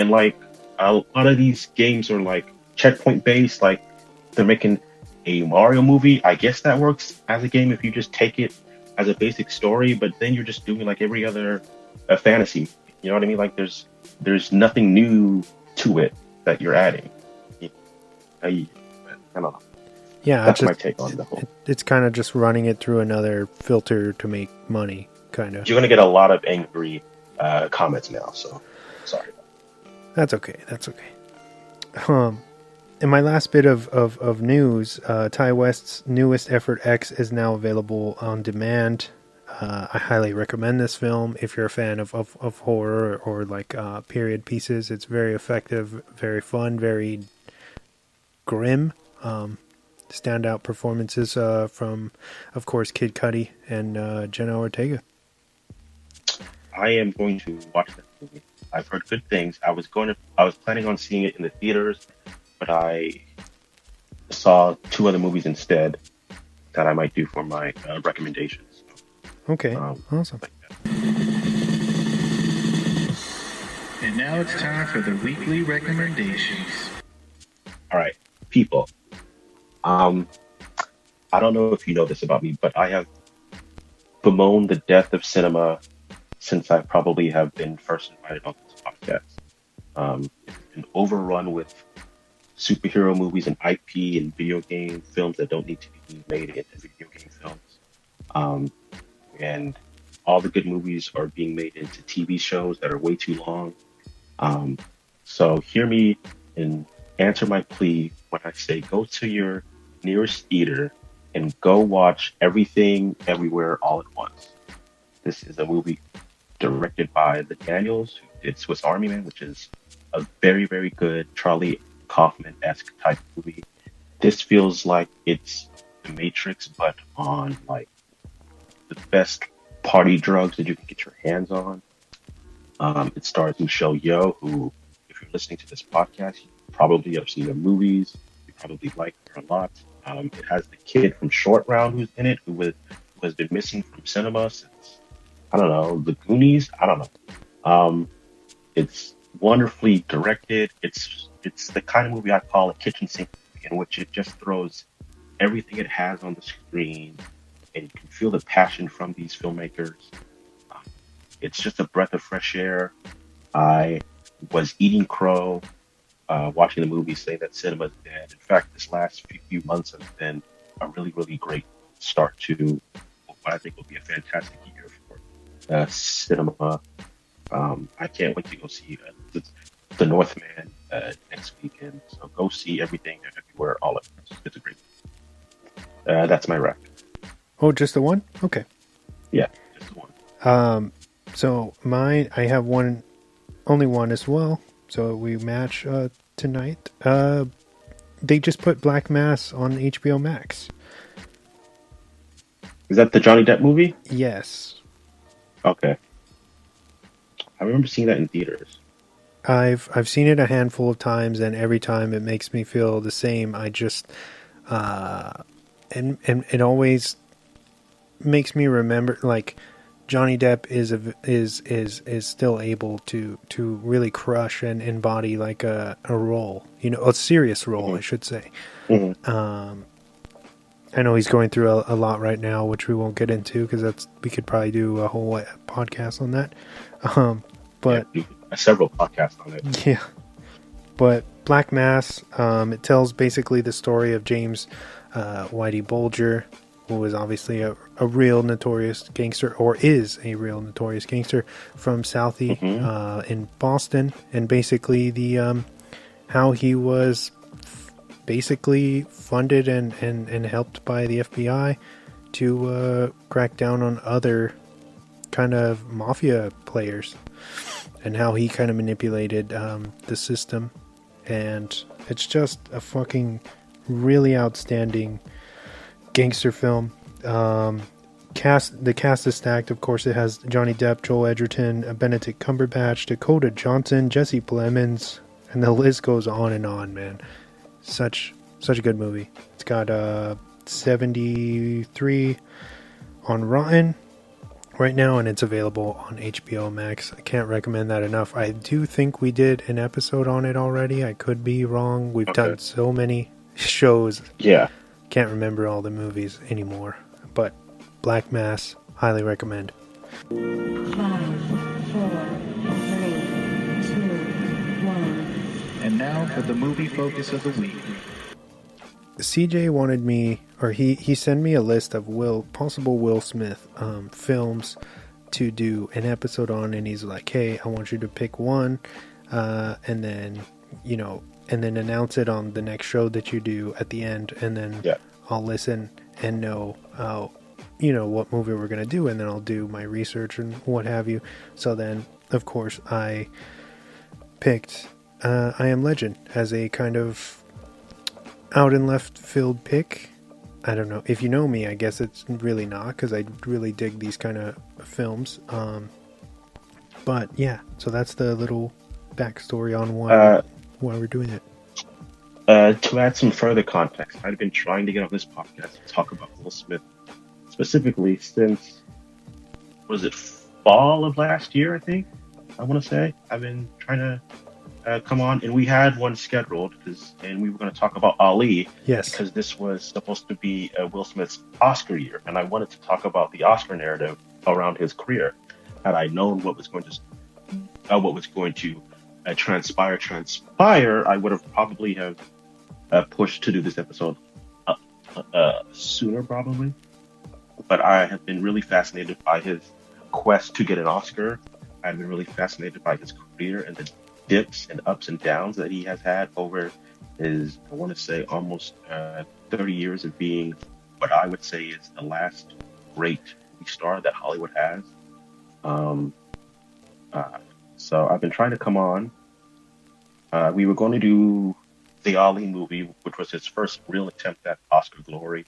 And like a lot of these games are like checkpoint based, like they're making a Mario movie. I guess that works as a game if you just take it as a basic story, but then you're just doing like every other fantasy. You know what I mean? Like there's nothing new to it that you're adding. I don't know. Yeah, That's my take on the whole. It's kind of just running it through another filter to make money, kind of. You're gonna get a lot of angry comments now, so sorry. That's okay. And my last bit of news, Ty West's newest effort X is now available on demand. I highly recommend this film if you're a fan of horror or like period pieces. It's very effective, very fun, very grim. Standout performances from, of course, Kid Cudi and Jenna Ortega. I am going to watch that movie. I've heard good things. I was planning on seeing it in the theaters, but I saw two other movies instead that I might do for my recommendations. Okay, awesome. And now it's time for the weekly recommendations. All right, people. I don't know if you know this about me, but I have bemoaned the death of cinema since I probably have been first invited on this podcast. It's been overrun with superhero movies and IP and video game films that don't need to be made into video game films. And all the good movies are being made into TV shows that are way too long. So hear me and answer my plea when I say go to your nearest theater and go watch Everything Everywhere All at Once. This is a movie directed by the Daniels, who did Swiss Army Man, which is a very, very good Charlie Kaufman-esque type movie. This feels like it's The Matrix, but on like the best party drugs that you can get your hands on. It stars Michelle Yeoh, who, if you're listening to this podcast, you probably have seen her movies. You probably like her a lot. It has the kid from Short Round who's in it, who has been missing from cinema since, I don't know, The Goonies. I don't know. It's wonderfully directed. It's the kind of movie I call a kitchen sink movie, in which it just throws everything it has on the screen, and you can feel the passion from these filmmakers. It's just a breath of fresh air. I was eating crow, watching the movie, saying that cinema is dead. In fact, this last few months have been a really, really great start to what I think will be a fantastic year for cinema. I can't wait to go see The Northman next weekend. So go see Everything Everywhere All at Once. It's a great movie. That's my rec. Oh, just the one? Okay. Yeah, just the one. So mine, I have only one as well. So we match tonight. They just put Black Mass on HBO Max. Is that the Johnny Depp movie? Yes. Okay. I remember seeing that in theaters. I've seen it a handful of times, and every time it makes me feel the same. I just and it always makes me remember, like, Johnny Depp is still able to really crush and embody like a role, a serious role, mm-hmm. I should say. Mm-hmm. I know he's going through a lot right now, which we won't get into because we could probably do a whole podcast on that. But yeah, several podcasts on it. Yeah, but Black Mass, it tells basically the story of James Whitey Bulger, who was obviously a real notorious gangster, or is a real notorious gangster from Southie, mm-hmm. In Boston, and basically the how he was basically funded and helped by the FBI to crack down on other kind of mafia players, and how he kind of manipulated the system. And it's just a fucking really outstanding gangster film. The cast is stacked. Of course, it has Johnny Depp, Joel Edgerton, Benedict Cumberbatch, Dakota Johnson, Jesse Plemons, and the list goes on and on, man. Such a good movie. It's got 73 on Rotten, right now, and it's available on HBO Max. I can't recommend that enough. I do think we did an episode on it already. I could be wrong. We've done so many shows. Yeah. Can't remember all the movies anymore. But Black Mass, highly recommend. 5, 4, 3, 2, 1. And now for the movie focus of the week. CJ wanted me, or he sent me a list of possible Will Smith films to do an episode on, and he's like, hey, I want you to pick one, and then, and then announce it on the next show that you do at the end, and then I'll listen and know what movie we're going to do, and then I'll do my research and what have you. So then, of course, I picked I Am Legend as a kind of out in left field pick. I don't know. If you know me, I guess it's really not, because I really dig these kind of films. But yeah, so that's the little backstory on why we're doing it. To add some further context, I've been trying to get on this podcast to talk about Will Smith specifically since, fall of last year, I think? I want to say. I've been trying to come on, and we had one scheduled, and we were going to talk about Ali. Yes. Because this was supposed to be Will Smith's Oscar year, and I wanted to talk about the Oscar narrative around his career. Had I known what was going to transpire, I would have probably pushed to do this episode sooner, probably. But I have been really fascinated by his quest to get an Oscar. I've been really fascinated by his career and the dips and ups and downs that he has had over his, I want to say, almost 30 years of being what I would say is the last great star that Hollywood has. So I've been trying to come on. We were going to do the Ali movie, which was his first real attempt at Oscar glory,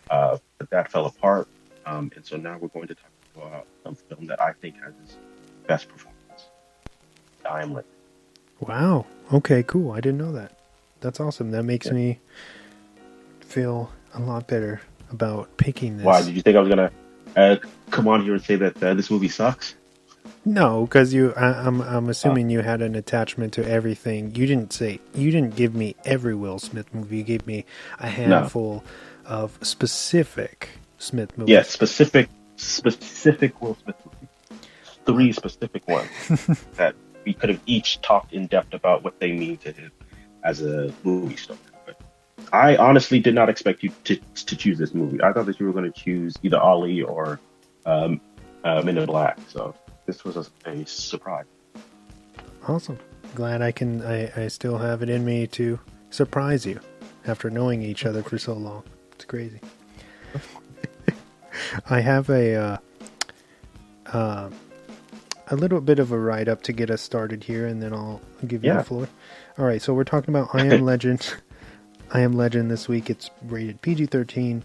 but that fell apart. And so now we're going to talk about some film that I think has his best performance, I Am Legend. Wow. Okay, cool. I didn't know that. That's awesome. That makes me feel a lot better about picking this. Why? Did you think I was going to come on here and say that this movie sucks? No, because I'm assuming you had an attachment to everything. You didn't give me every Will Smith movie. You gave me a handful of specific Smith movies. Yes, specific Will Smith movies. 3 specific ones that we could have each talked in depth about what they mean to him as a movie star. But I honestly did not expect you to choose this movie. I thought that you were going to choose either Ali or Men in Black. So this was a surprise. Awesome. Glad I still have it in me to surprise you after knowing each other for so long. It's crazy. I have a little bit of a write-up to get us started here, and then I'll give you the floor. All right, so we're talking about I Am Legend. I Am Legend this week. It's rated PG-13.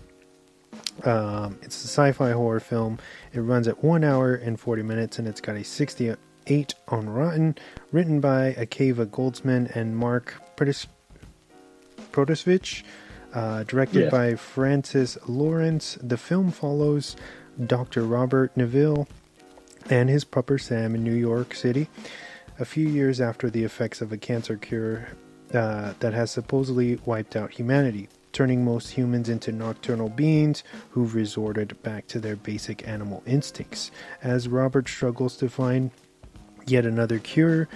It's a sci-fi horror film. It runs at 1 hour and 40 minutes, and it's got a 68 on Rotten, written by Akeva Goldsman and Mark Protasevich, directed by Francis Lawrence. The film follows Dr. Robert Neville and his puppy Sam in New York City, a few years after the effects of a cancer cure that has supposedly wiped out humanity, turning most humans into nocturnal beings who've resorted back to their basic animal instincts. As Robert struggles to find yet another cure,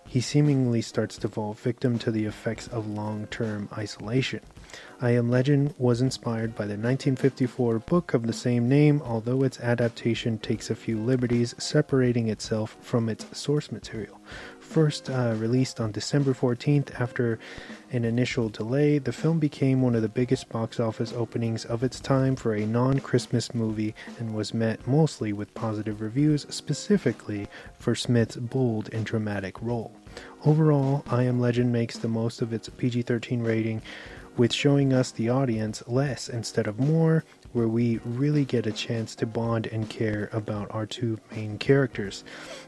he seemingly starts to fall victim to the effects of long-term isolation. I Am Legend was inspired by the 1954 book of the same name, although its adaptation takes a few liberties, separating itself from its source material. First released on December 14th after an initial delay, the film became one of the biggest box office openings of its time for a non-Christmas movie and was met mostly with positive reviews, specifically for Smith's bold and dramatic role. Overall, I Am Legend makes the most of its PG-13 rating, with showing us the audience less instead of more, where we really get a chance to bond and care about our two main characters.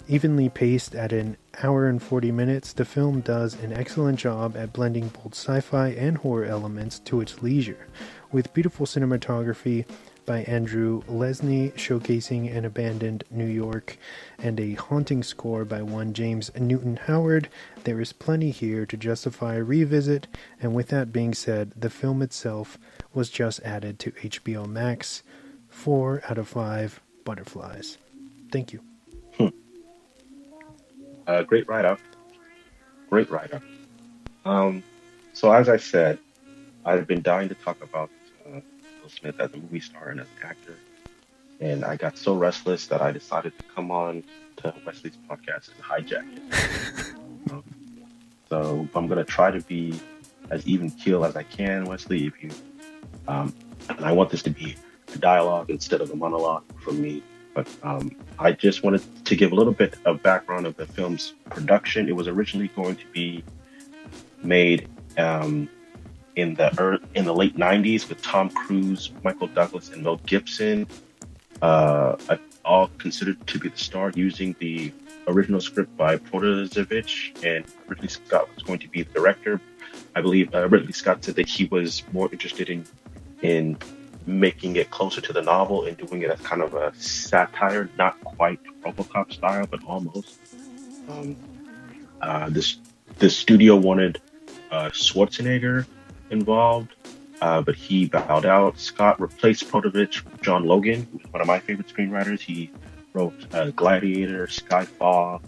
Evenly paced at an hour and 40 minutes, the film does an excellent job at blending both sci-fi and horror elements to its leisure. With beautiful cinematography, by Andrew Lesney, showcasing an abandoned New York, and a haunting score by one James Newton Howard. There is plenty here to justify a revisit, and with that being said, the film itself was just added to HBO Max. 4 out of 5 butterflies. Thank you. Great write-up. Great write-up. So as I said, I've been dying to talk about Will Smith as a movie star and as an actor, and I got so restless that I decided to come on to Wesley's podcast and hijack it. So I'm going to try to be as even keel as I can, Wesley. If you, and I want this to be a dialogue instead of a monologue from me. But I just wanted to give a little bit of background of the film's production. It was originally going to be made in the late '90s with Tom Cruise, Michael Douglas, and Mel Gibson, all considered to be the star, using the original script by Protozevich, and Ridley Scott was going to be the director. I believe Ridley Scott said that he was more interested in making it closer to the novel and doing it as kind of a satire, not quite RoboCop style, but almost. The studio wanted Schwarzenegger involved, but he bowed out. Scott replaced Protovich with John Logan, who's one of my favorite screenwriters. He wrote Gladiator, Skyfall,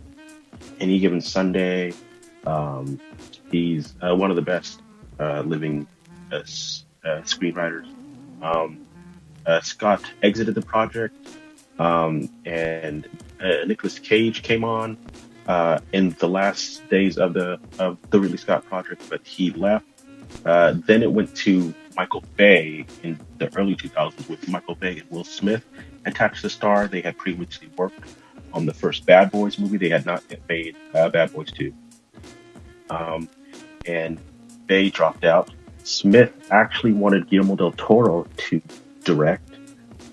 Any Given Sunday. He's one of the best living screenwriters. Scott exited the project, and Nicolas Cage came on in the last days of the Ridley Scott project, but he left. Then it went to Michael Bay in the early 2000s with Michael Bay and Will Smith attached to the star. They had previously worked on the first Bad Boys movie. They had not yet made Bad Boys 2. And Bay dropped out. Smith actually wanted Guillermo del Toro to direct,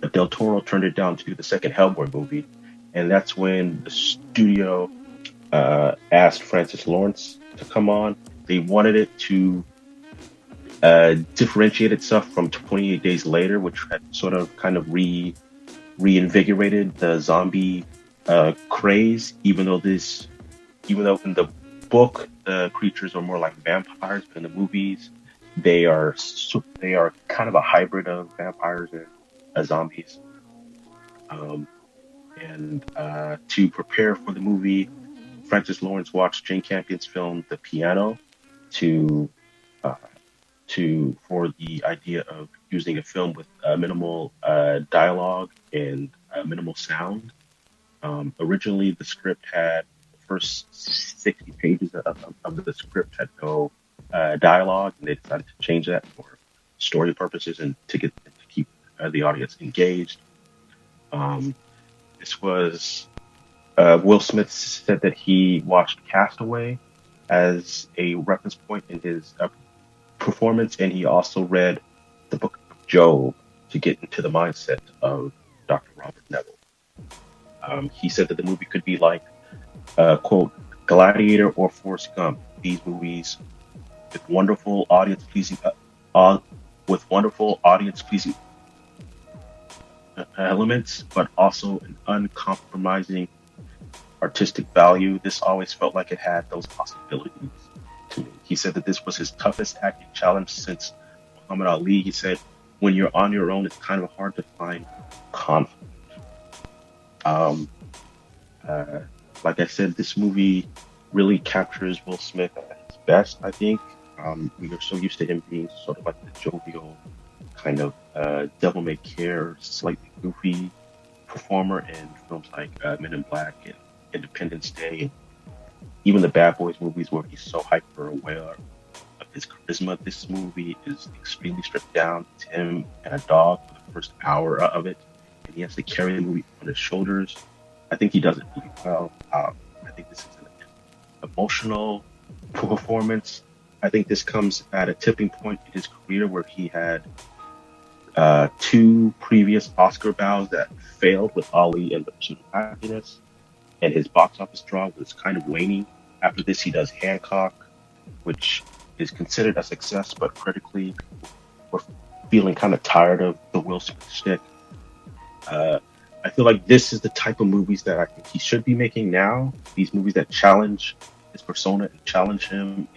but del Toro turned it down to do the second Hellboy movie. And that's when the studio asked Francis Lawrence to come on. They wanted it to differentiate itself from 28 Days Later, which had sort of kind of reinvigorated the zombie craze, even though in the book the creatures are more like vampires, but in the movies they are kind of a hybrid of vampires and zombies. And to prepare for the movie, Francis Lawrence watched Jane Campion's film The Piano for the idea of using a film with minimal dialogue and minimal sound. Originally, the script had the first 60 pages of the script had no dialogue, and they decided to change that for story purposes and to keep the audience engaged. This was Will Smith said that he watched Castaway as a reference point in his performance, and he also read the book of Job to get into the mindset of Dr. Robert Neville. He said that the movie could be like, quote, Gladiator or Forrest Gump. These movies with wonderful audience pleasing elements, but also an uncompromising artistic value. This always felt like it had those possibilities to me. He said that this was his toughest acting challenge since Muhammad Ali. He said, when you're on your own, it's kind of hard to find conflict. Like I said, this movie really captures Will Smith at his best, I think. We are so used to him being sort of like the jovial, kind of devil-may-care, slightly goofy performer in films like Men in Black and Independence Day, and even the Bad Boys movies where he's so hyper-aware of his charisma. This movie is extremely stripped down. It's him and a dog for the first hour of it, and he has to carry the movie on his shoulders. I think he does it really well. I think this is an emotional performance. I think this comes at a tipping point in his career where he had two previous Oscar bows that failed with Ali and The Pursuit of Happiness, and his box office draw was kind of waning. After this, he does Hancock, which is considered a success, but critically, we're feeling kind of tired of the Will Smith shtick. I feel like this is the type of movies that I think he should be making now. These movies that challenge his persona and challenge him